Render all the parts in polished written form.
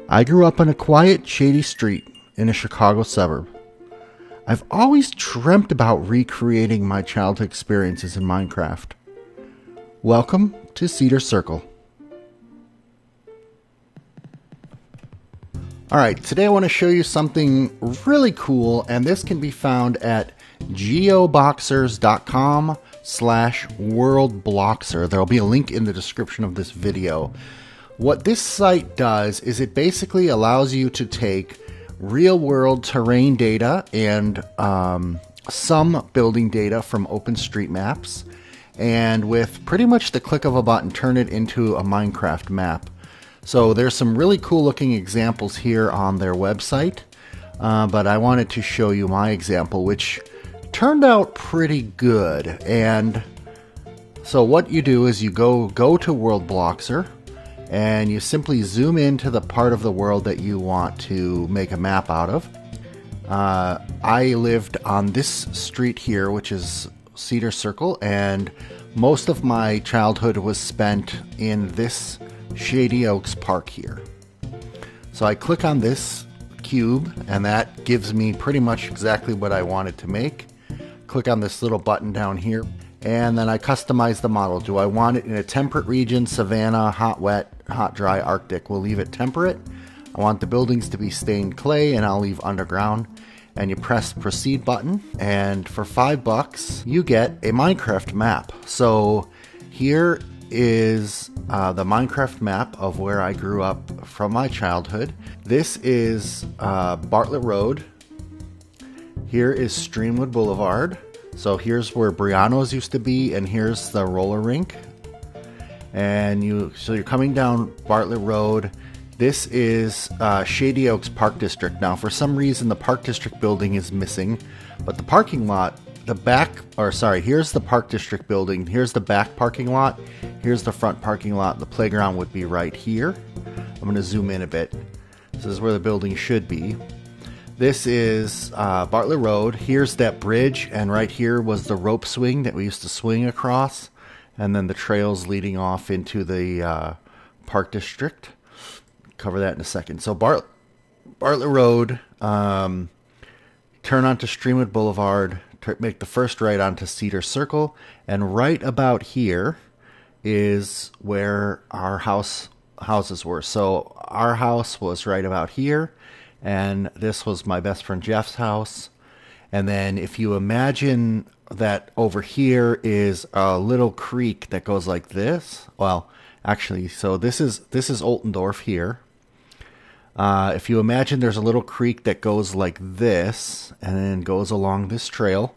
I grew up on a quiet, shady street in a Chicago suburb. I've always dreamt about recreating my childhood experiences in Minecraft. Welcome to Cedar Circle. Alright, today I want to show you something really cool, and this can be found at geoboxers.com/worldbloxer. There'll be a link in the description of this video. What this site does is it basically allows you to take real-world terrain data and some building data from OpenStreetMaps, and with pretty much the click of a button turn it into a Minecraft map. So there's some really cool looking examples here on their website, but I wanted to show you my example, which turned out pretty good. And so what you do is you go to WorldBloxer, and you simply zoom into the part of the world that you want to make a map out of. I lived on this street here, which is Cedar Circle, and most of my childhood was spent in this Shady Oaks Park here. So I click on this cube, and that gives me pretty much exactly what I wanted to make. Click on this little button down here, and then I customize the model. Do I want it in a temperate region, savanna, hot, wet, hot, dry, Arctic? We'll leave it temperate. I want the buildings to be stained clay, and I'll leave underground. And you press proceed button, and for $5 you get a Minecraft map. So here is the Minecraft map of where I grew up from my childhood. This is Bartlett Road. Here is Streamwood Boulevard. So here's where Briano's used to be, and here's the roller rink. And you're coming down Bartlett Road. This is Shady Oaks Park District. Now, for some reason, the Park District building is missing, but the parking lot, here's the Park District building. Here's the back parking lot. Here's the front parking lot. The playground would be right here. I'm going to zoom in a bit. This is where the building should be. This is Bartlett Road. Here's that bridge, and right here was the rope swing that we used to swing across, and then the trails leading off into the Park District. Cover that in a second. So Bartlett Road, turn onto Streamwood Boulevard, make the first right onto Cedar Circle, and right about here is where our houses were. So our house was right about here, and this was my best friend Jeff's house. And then if you imagine that over here is a little creek that goes like this. Well, actually, so this is Oltendorf here. If you imagine there's a little creek that goes like this and then goes along this trail,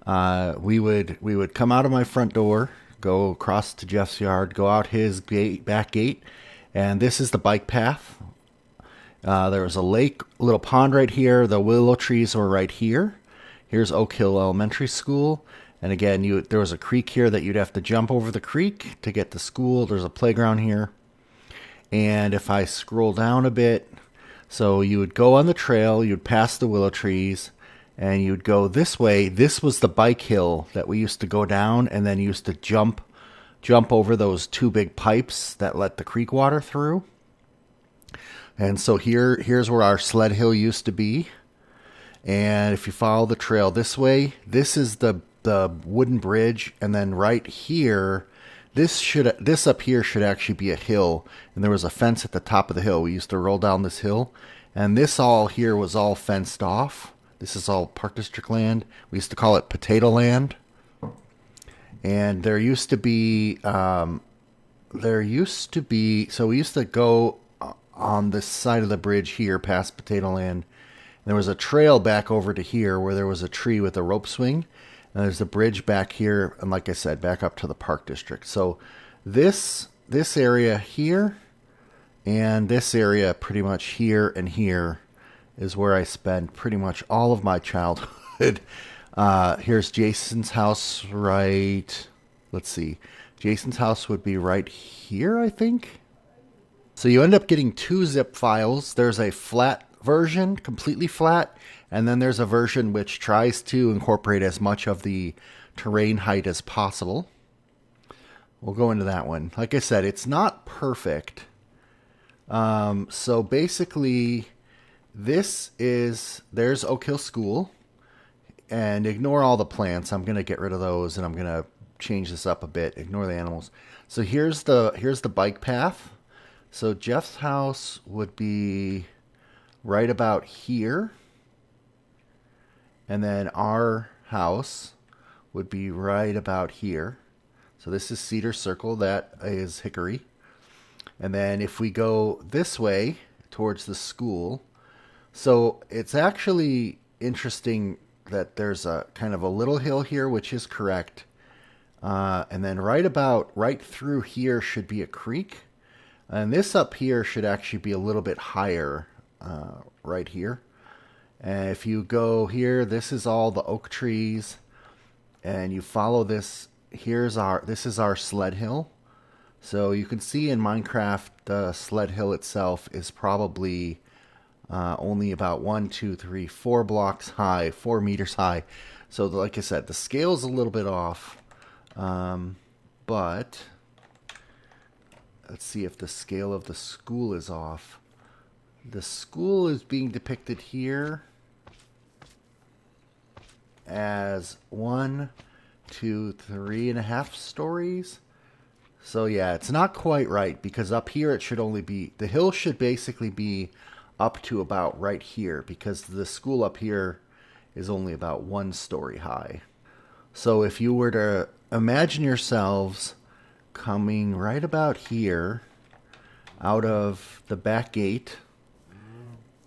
we would come out of my front door, go across to Jeff's yard, go out his back gate, and this is the bike path. There was a lake, a little pond right here. The willow trees were right here. Here's Oak Hill Elementary School. And again, there was a creek here that you'd have to jump over the creek to get to school. There's a playground here. And if I scroll down a bit, so you would go on the trail, you'd pass the willow trees, and you'd go this way. This was the bike hill that we used to go down, and then you used to jump over those two big pipes that let the creek water through. And so here's where our sled hill used to be. And if you follow the trail this way, this is the wooden bridge, and then right here, this up here should actually be a hill, and there was a fence at the top of the hill. We used to roll down this hill, and this all here was all fenced off. This is all Park District land. We used to call it potato land. And there used to be, so we used to go on this side of the bridge here past potato land. There was a trail back over to here where there was a tree with a rope swing. And there's a bridge back here, and like I said, back up to the Park District. So this area here and this area pretty much here and here is where I spent pretty much all of my childhood. Here's Jason's house right, let's see. Jason's house would be right here, I think. So you end up getting two zip files. There's a flat version, completely flat, and then there's a version which tries to incorporate as much of the terrain height as possible. We'll go into that one. Like I said, it's not perfect. So basically, there's Oak Hill School, and ignore all the plants. I'm gonna get rid of those, and I'm gonna change this up a bit. Ignore the animals. So here's the bike path. So Jeff's house would be right about here, and then our house would be right about here. So this is Cedar Circle, that is Hickory. And then if we go this way towards the school, so it's actually interesting that there's a kind of a little hill here, which is correct. And then right through here should be a creek. And this up here should actually be a little bit higher right here. And if you go here, this is all the oak trees. And you follow this, this is our sled hill. So you can see in Minecraft, the sled hill itself is probably only about 4 blocks high, 4 meters high. So like I said, the scale is a little bit off. But let's see if the scale of the school is off. The school is being depicted here as 1, 2, 3.5 stories. So yeah, it's not quite right, because up here it should only be, the hill should basically be up to about right here, because the school up here is only about 1 story high. So if you were to imagine yourselves coming right about here out of the back gate,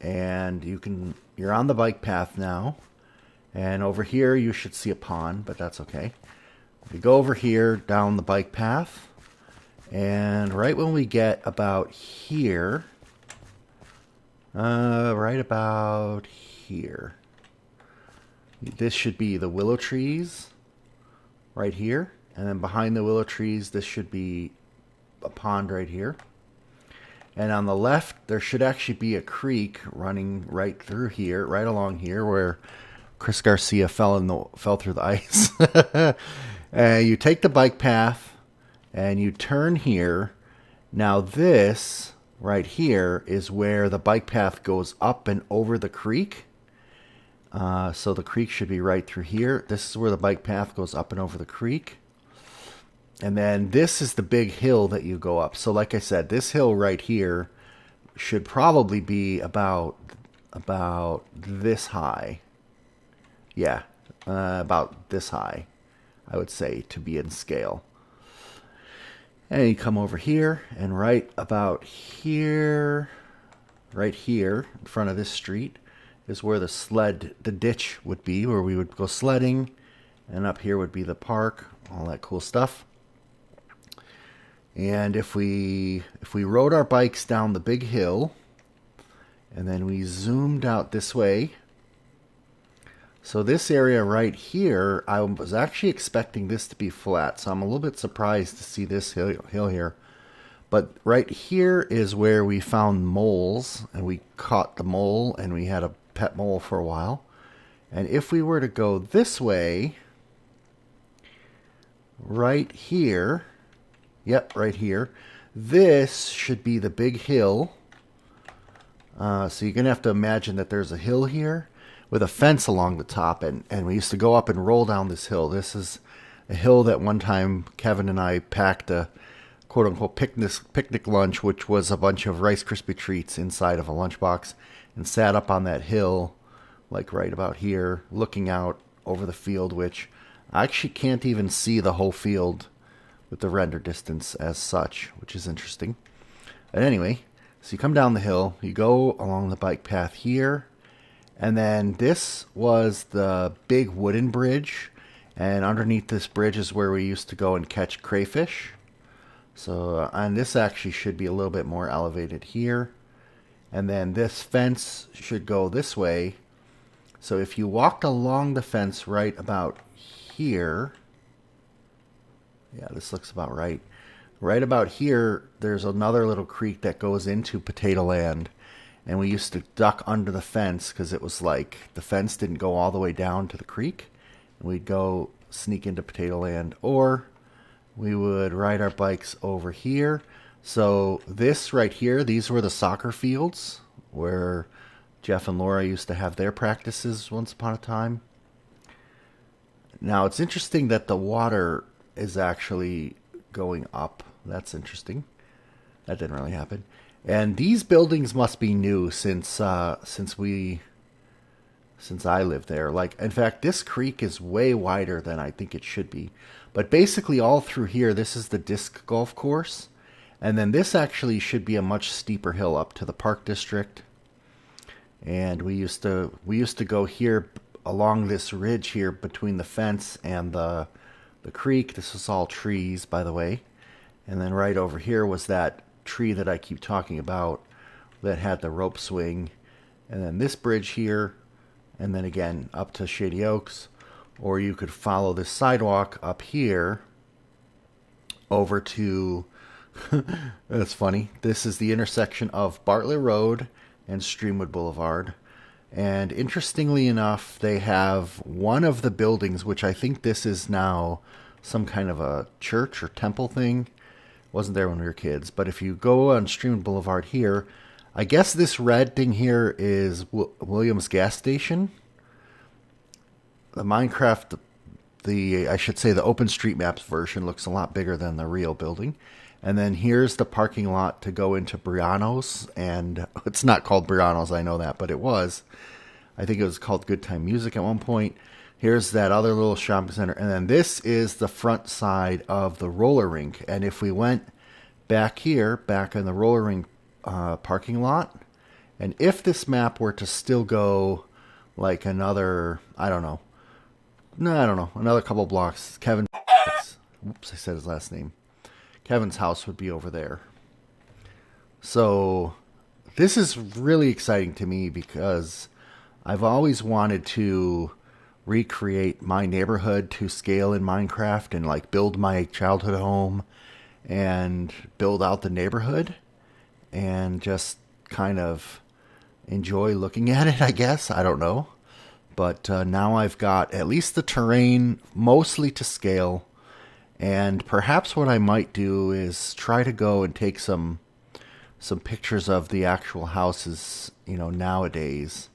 and you're on the bike path now, and over here you should see a pond, but that's okay. We go over here down the bike path, and right when we get about here, right about here, this should be the willow trees right here. And then behind the willow trees, this should be a pond right here. And on the left, there should actually be a creek running right through here, right along here, where Chris Garcia fell through the ice. You take the bike path, and you turn here. Now this right here is where the bike path goes up and over the creek. So the creek should be right through here. This is where the bike path goes up and over the creek. And then this is the big hill that you go up. So like I said, this hill right here should probably be about this high. Yeah, about this high, I would say, to be in scale. And you come over here, and right about here, right here, in front of this street, is where the ditch would be, where we would go sledding. And up here would be the park, all that cool stuff. And if we rode our bikes down the big hill, and then we zoomed out this way. So this area right here, I was actually expecting this to be flat, so I'm a little bit surprised to see this hill here. But right here is where we found moles, and we caught the mole, and we had a pet mole for a while. And if we were to go this way, right here, yep, right here, this should be the big hill. So you're going to have to imagine that there's a hill here with a fence along the top, and we used to go up and roll down this hill. This is a hill that one time Kevin and I packed a quote-unquote picnic lunch, which was a bunch of Rice Krispie treats inside of a lunchbox, and sat up on that hill, like right about here, looking out over the field, which I actually can't even see the whole field with the render distance as such, which is interesting. But anyway, so you come down the hill, you go along the bike path here, and then this was the big wooden bridge, and underneath this bridge is where we used to go and catch crayfish. So, and this actually should be a little bit more elevated here. And then this fence should go this way. So if you walked along the fence right about here, yeah, this looks about right. Right about here, there's another little creek that goes into Potato Land. And we used to duck under the fence because it was like the fence didn't go all the way down to the creek. And we'd go sneak into Potato Land, or we would ride our bikes over here. So this right here, these were the soccer fields where Jeff and Laura used to have their practices once upon a time. Now it's interesting that the water is actually going up. That's interesting. That didn't really happen. And these buildings must be new since I lived there. Like, in fact, this creek is way wider than I think it should be. But basically, all through here, this is the disc golf course. And then this actually should be a much steeper hill up to the Park District. And we used to go here along this ridge here between the fence and the creek. This is all trees, by the way. And then right over here was that tree that I keep talking about that had the rope swing. And then this bridge here, and then again up to Shady Oaks. Or you could follow this sidewalk up here over to, that's funny, this is the intersection of Bartlett Road and Streamwood Boulevard. And interestingly enough, they have one of the buildings, which I think this is now some kind of a church or temple thing. Wasn't there when we were kids. But if you go on Streamwood Boulevard here, I guess this red thing here is Williams Gas Station. The Minecraft, I should say the OpenStreetMaps version looks a lot bigger than the real building. And then here's the parking lot to go into Briano's. And it's not called Briano's, I know that, but it was. I think it was called Good Time Music at one point. Here's that other little shopping center. And then this is the front side of the roller rink. And if we went back here, back in the roller rink parking lot, and if this map were to still go like another, I don't know, another couple blocks, Kevin, whoops, I said his last name. Kevin's house would be over there. So this is really exciting to me because I've always wanted to recreate my neighborhood to scale in Minecraft and like build my childhood home and build out the neighborhood and just kind of enjoy looking at it, I guess. I don't know. But now I've got at least the terrain mostly to scale. And perhaps what I might do is try to go and take some pictures of the actual houses, nowadays.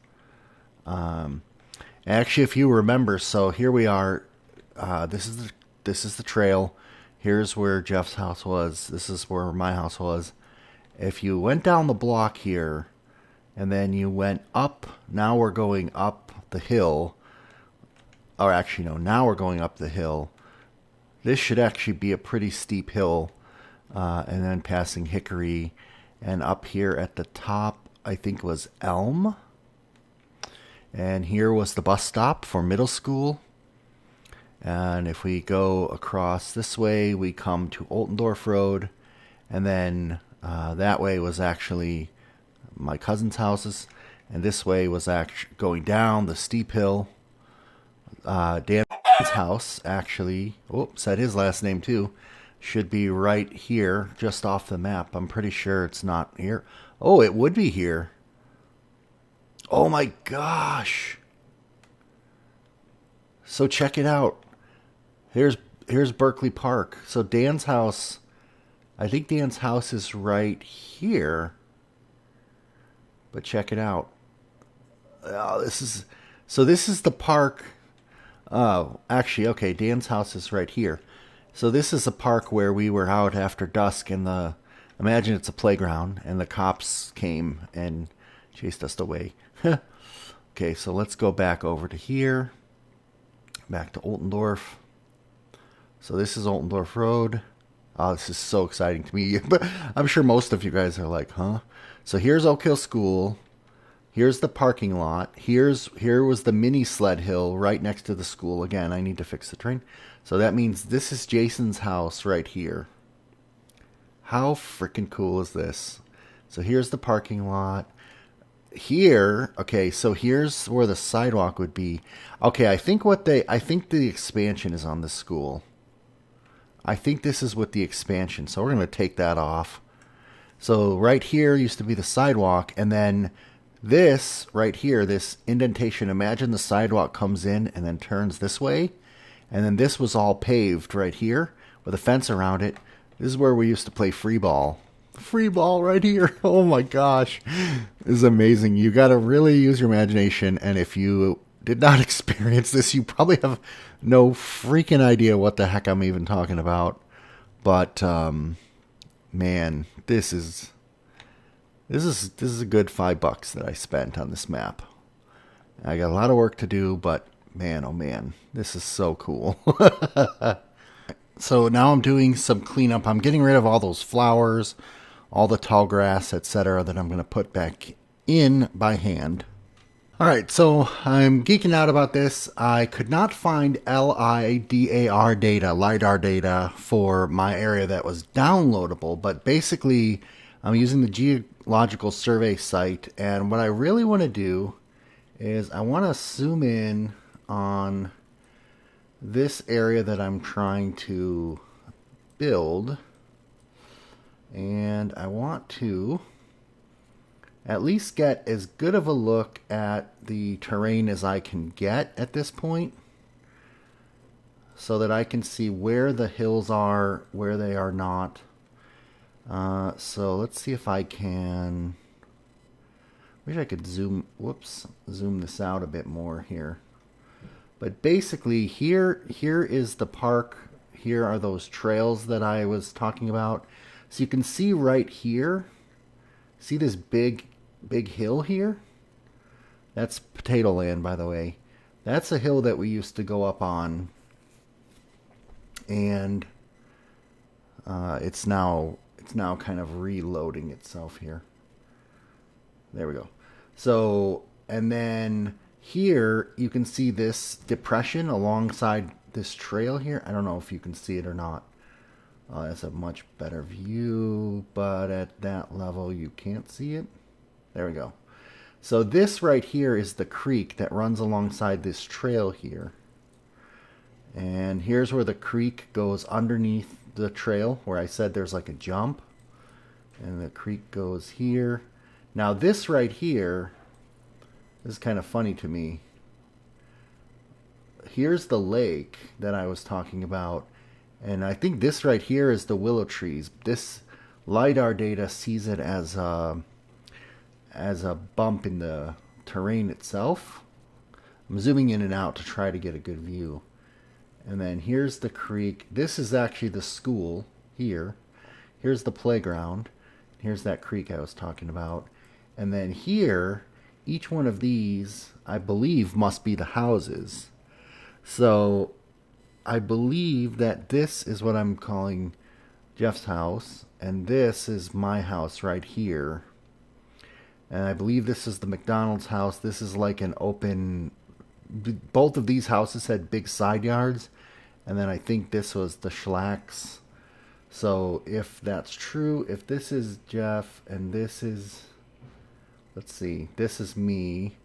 Actually, if you remember, so here we are. This is the trail. Here's where Jeff's house was. This is where my house was. If you went down the block here, and then you went up, now we're going up the hill. Or actually, no, now we're going up the hill. This should actually be a pretty steep hill. And then passing Hickory. And up here at the top, I think was Elm. And here was the bus stop for middle school. And if we go across this way, we come to Oltendorf Road. And then that way was actually my cousin's houses. And this way was actually going down the steep hill. Dan's house, actually, said his last name too, should be right here, just off the map. I'm pretty sure it's not here. Oh, it would be here. Oh my gosh. So check it out. Here's Berkeley Park. So Dan's house, I think Dan's house is right here. But check it out. Oh, this is the park. Actually, okay, Dan's house is right here. So this is a park where we were out after dusk and imagine it's a playground and the cops came and chased us away. Okay, so let's go back over to here. Back to Oltendorf. So this is Oltendorf Road. Oh, this is so exciting to me. But I'm sure most of you guys are like, huh? So here's Oak Hill School. Here's the parking lot. Here was the mini sled hill right next to the school. Again, I need to fix the train. So that means this is Jason's house right here. How freaking cool is this? So here's the parking lot. Here, okay, so here's where the sidewalk would be. Okay, I think the expansion is on this school. I think this is with the expansion. So we're going to take that off. So right here used to be the sidewalk, and then this right here, this indentation, imagine the sidewalk comes in and then turns this way. And then this was all paved right here with a fence around it. This is where we used to play free ball. free ball right here. Oh my gosh. This is amazing. You got to really use your imagination. And if you did not experience this, you probably have no freaking idea what the heck I'm even talking about. But, man, this is a good $5 that I spent on this map. I got a lot of work to do, but man, oh man, this is so cool. So now I'm doing some cleanup. I'm getting rid of all those flowers, all the tall grass, etc. that I'm going to put back in by hand. All right, so I'm geeking out about this. I could not find LIDAR data for my area that was downloadable, but basically I'm using the Geological Survey site, and what I really want to do is I want to zoom in on this area that I'm trying to build, and I want to at least get as good of a look at the terrain as I can get at this point, so that I can see where the hills are, where they are not. So let's see if I can. Wish I could zoom this out a bit more here. But basically, here is the park. Here are those trails that I was talking about. So you can see right here. See this big hill here? That's potato land, by the way. That's a hill that we used to go up on, and it's now kind of reloading itself here. There we go. So, and then here you can see this depression alongside this trail here. I don't know if you can see it or not. That's a much better view, but at that level you can't see it. There we go. So this right here is the creek that runs alongside this trail here. And here's where the creek goes underneath the trail, where I said there's like a jump. And the creek goes here. Now this right here, this is kind of funny to me. Here's the lake that I was talking about. And I think this right here is the willow trees. This LiDAR data sees it as a bump in the terrain itself. I'm zooming in and out to try to get a good view. And then here's the creek. This is actually the school here. Here's the playground. Here's that creek I was talking about. And then here, each one of these, I believe, must be the houses. So I believe that this is what I'm calling Jeff's house, and this is my house right here. And I believe this is the McDonald's house. This is like an open... Both of these houses had big side yards, and then I think this was the Schlack's. So if that's true, if this is Jeff and this is... Let's see, this is me.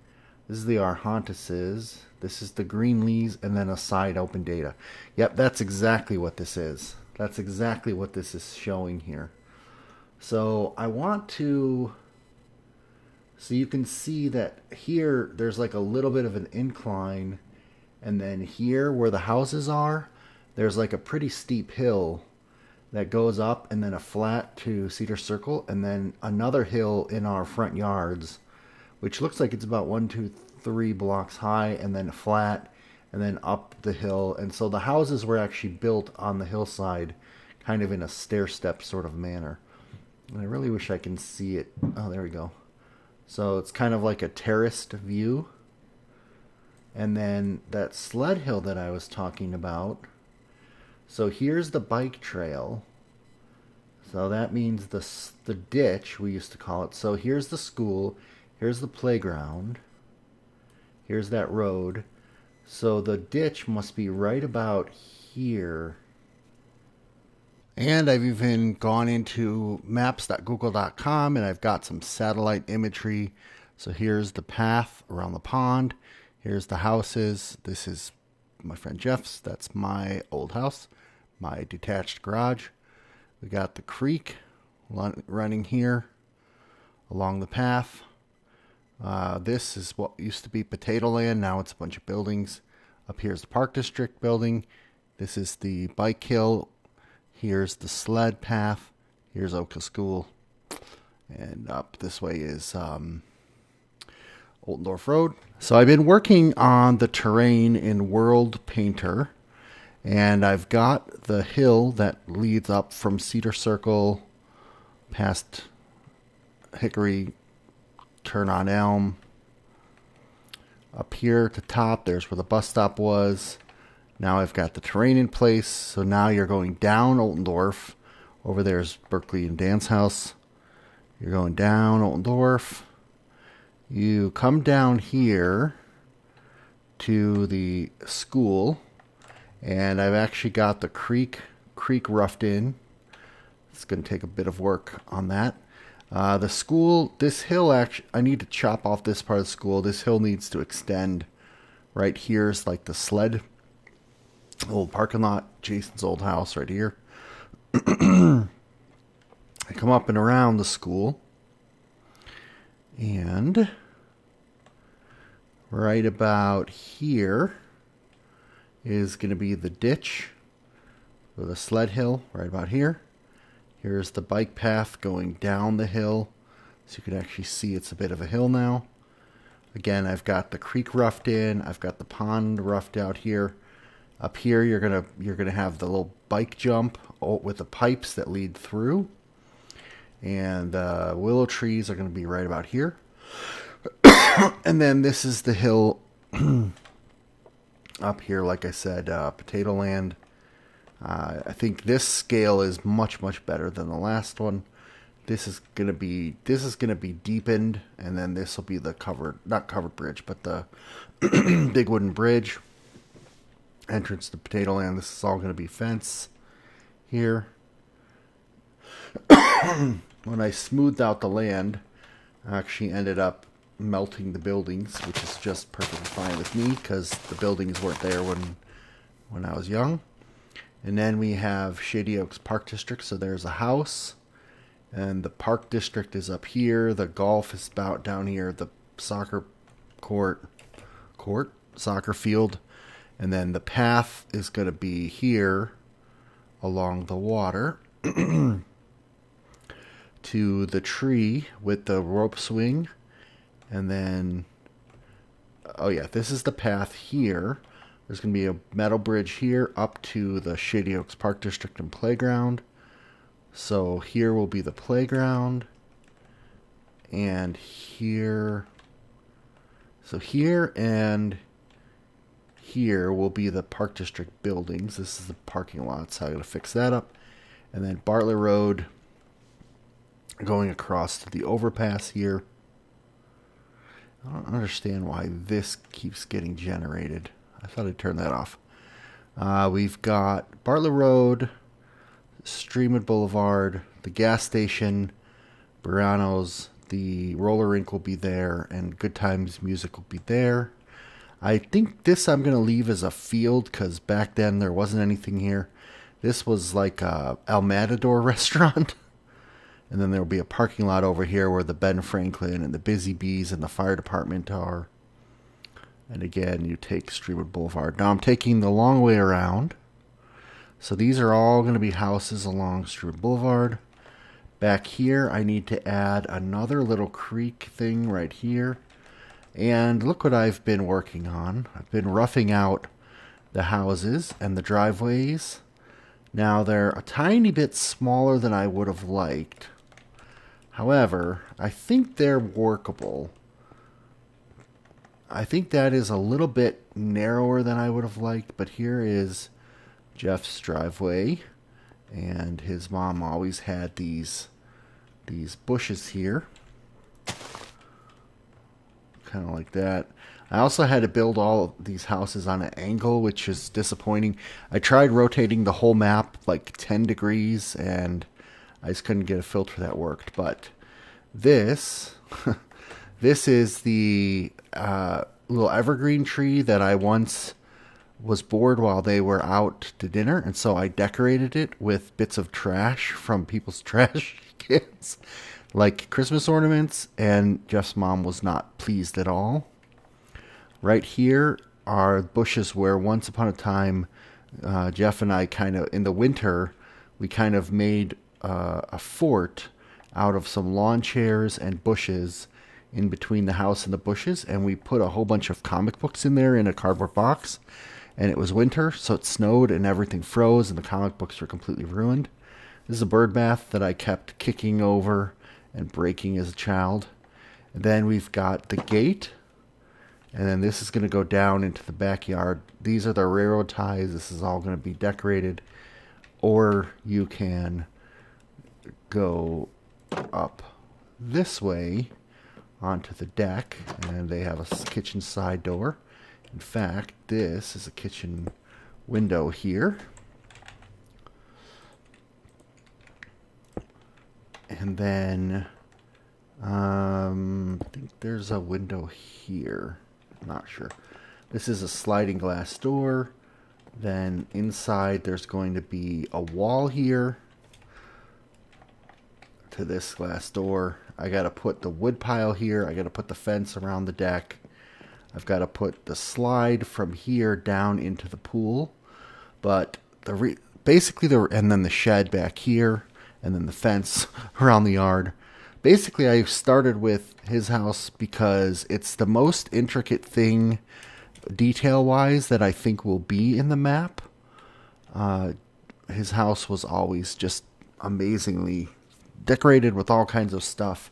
This is the Arhantises. This is the Greenlees, and then a side open data. Yep, that's exactly what this is. That's exactly what this is showing here. So I want to... So you can see that here there's like a little bit of an incline, and then here where the houses are, there's like a pretty steep hill that goes up, and then a flat to Cedar Circle, and then another hill in our front yards, which looks like it's about 1, 2, 3 blocks high, and then flat, and then up the hill. And so the houses were actually built on the hillside, kind of in a stair-step sort of manner. And I really wish I can see it. Oh, there we go. So it's kind of like a terraced view. And then that sled hill that I was talking about. So here's the bike trail. So that means the ditch, we used to call it. So here's the school. Here's the playground. Here's that road. So the ditch must be right about here. And I've even gone into maps.google.com, and I've got some satellite imagery. So here's the path around the pond. Here's the houses. This is my friend Jeff's. That's my old house, my detached garage. We got the creek running here along the path. This is what used to be potato land. Now it's a bunch of buildings. Up here's the Park District building. This is the bike hill. Here's the sled path. Here's Oka School. And up this way is Oldendorf Road. So I've been working on the terrain in World Painter, and I've got the hill that leads up from Cedar Circle past Hickory, turn on Elm. Up here at the top, there's where the bus stop was. Now I've got the terrain in place. So now you're going down Oldendorf. Over there's Berkeley and Dan's house. You're going down Oldendorf. You come down here to the school, and I've actually got the creek roughed in. It's going to take a bit of work on that. The school, this hill, actually, I need to chop off this part of the school. This hill needs to extend. Right here is like the sled, old parking lot, Jason's old house right here. I come up and around the school, and right about here is going to be the ditch with a sled hill right about here. Here's the bike path going down the hill, so you can actually see it's a bit of a hill now. Again, I've got the creek roughed in. I've got the pond roughed out here. Up here, you're gonna have the little bike jump with the pipes that lead through, and the willow trees are going to be right about here. And then this is the hill up here, like I said, potato land. I think this scale is much better than the last one. This is gonna be deepened, and then this will be the not covered bridge, but the big wooden bridge entrance to potato land. This is all gonna be fence here. When I smoothed out the land, I actually ended up melting the buildings, which is just perfectly fine with me because the buildings weren't there when I was young. And then we have Shady Oaks Park District. So there's a house, and the park district is up here. The golf is about down here. The soccer soccer field, and then the path is going to be here along the water to the tree with the rope swing. And then, oh yeah, this is the path here. There's going to be a metal bridge here up to the Shady Oaks Park District and Playground. So here will be the playground. And here, so here and here will be the Park District buildings. This is the parking lot, so I'm going to fix that up. And then Bartlett Road going across to the overpass here. I don't understand why this keeps getting generated. I thought I'd turn that off. We've got Bartlett Road, Streamwood Boulevard, the gas station, Burano's, the roller rink will be there, and Good Times Music will be there. I think this I'm going to leave as a field because back then there wasn't anything here. This was like a El Matador restaurant. And then there will be a parking lot over here where the Ben Franklin and the Busy Bees and the fire department are. And again, you take Streamwood Boulevard. Now I'm taking the long way around. So these are all going to be houses along Streamwood Boulevard. Back here, I need to add another little creek thing right here. And look what I've been working on. I've been roughing out the houses and the driveways. Now they're a tiny bit smaller than I would have liked. However, I think they're workable. I think that is a little bit narrower than I would have liked, but here is Jeff's driveway, and his mom always had these bushes here, kind of like that. I also had to build all of these houses on an angle, which is disappointing. I tried rotating the whole map like 10 degrees, and I just couldn't get a filter that worked. But this, this is the little evergreen tree that I once was bored while they were out to dinner, and so I decorated it with bits of trash from people's trash cans, like Christmas ornaments, and Jeff's mom was not pleased at all. Right here are bushes where once upon a time, Jeff and I kind of, in the winter, we kind of made a fort out of some lawn chairs and bushes in between the house and the bushes, and we put a whole bunch of comic books in there in a cardboard box. And it was winter, so it snowed and everything froze and the comic books were completely ruined. This is a bird bath that I kept kicking over and breaking as a child. And then we've got the gate, and then this is going to go down into the backyard. These are the railroad ties. This is all going to be decorated. Or you can go up this way onto the deck, and they have a kitchen side door. In fact, this is a kitchen window here. And then I think there's a window here. I'm not sure. This is a sliding glass door. Then inside there's going to be a wall here to this glass door. I got to put the wood pile here. I got to put the fence around the deck. I've got to put the slide from here down into the pool, but and then the shed back here, and then the fence around the yard. Basically, I started with his house because it's the most intricate thing, detail-wise, that I think will be in the map. His house was always just amazingly decorated with all kinds of stuff.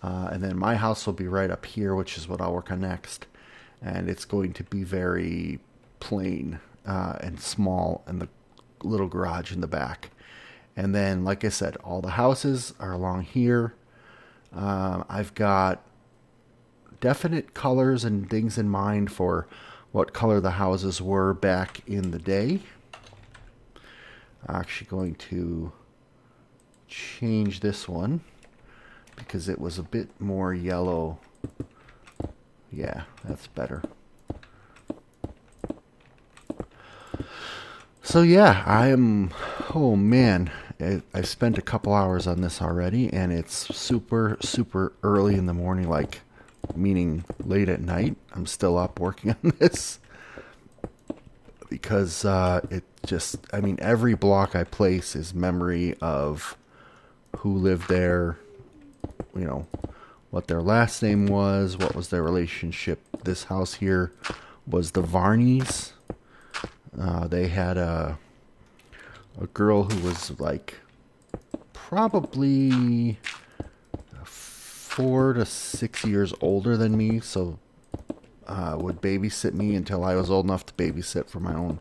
And then my house will be right up here, which is what I'll work on next. And it's going to be very plain and small, and the little garage in the back. And then, like I said, all the houses are along here. I've got definite colors and things in mind for what color the houses were back in the day. I'm actually going to change this one because it was a bit more yellow. Yeah, that's better. So yeah, oh man, I've spent a couple hours on this already, and it's super, super early in the morning, like, meaning late at night. I'm still up working on this because every block I place is memory of who lived there, what their last name was, what was their relationship. This house here was the Varneys. They had a girl who was like probably 4 to 6 years older than me, so would babysit me until I was old enough to babysit for my own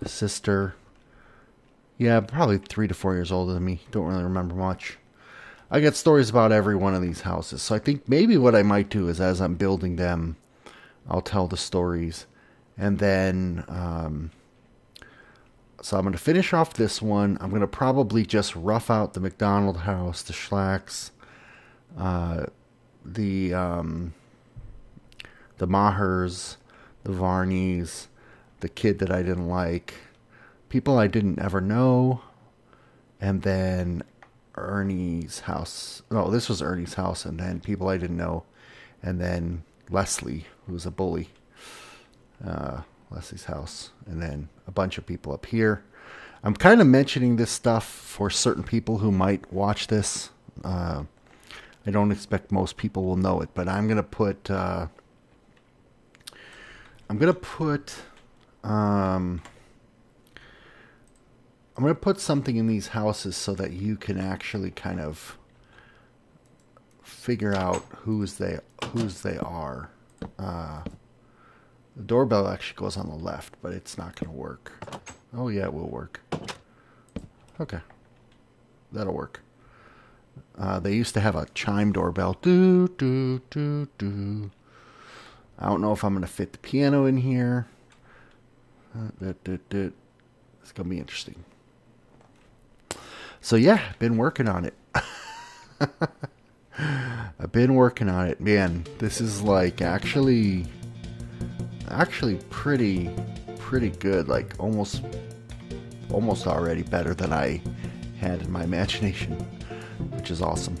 sister. Yeah, probably 3 to 4 years older than me. Don't really remember much. I got stories about every one of these houses. So I think maybe what I might do is, as I'm building them, I'll tell the stories. And then, so I'm going to finish off this one. I'm going to probably just rough out the McDonald house, the Schlacks, the Mahers, the Varneys, the kid that I didn't like, people I didn't ever know, and then Ernie's house. No, this was Ernie's house, and then people I didn't know, and then Leslie, who was a bully. Leslie's house, and then a bunch of people up here. I'm kind of mentioning this stuff for certain people who might watch this. I don't expect most people will know it, but I'm gonna put something in these houses so that you can actually kind of figure out whose they are. The doorbell actually goes on the left, but it's not going to work. Oh yeah, it will work. Okay, that'll work. They used to have a chime doorbell. Do do do do. I don't know if I'm going to fit the piano in here. It's going to be interesting. So yeah, been working on it. I've been working on it. Man, this is like actually pretty good. Like almost already better than I had in my imagination, which is awesome.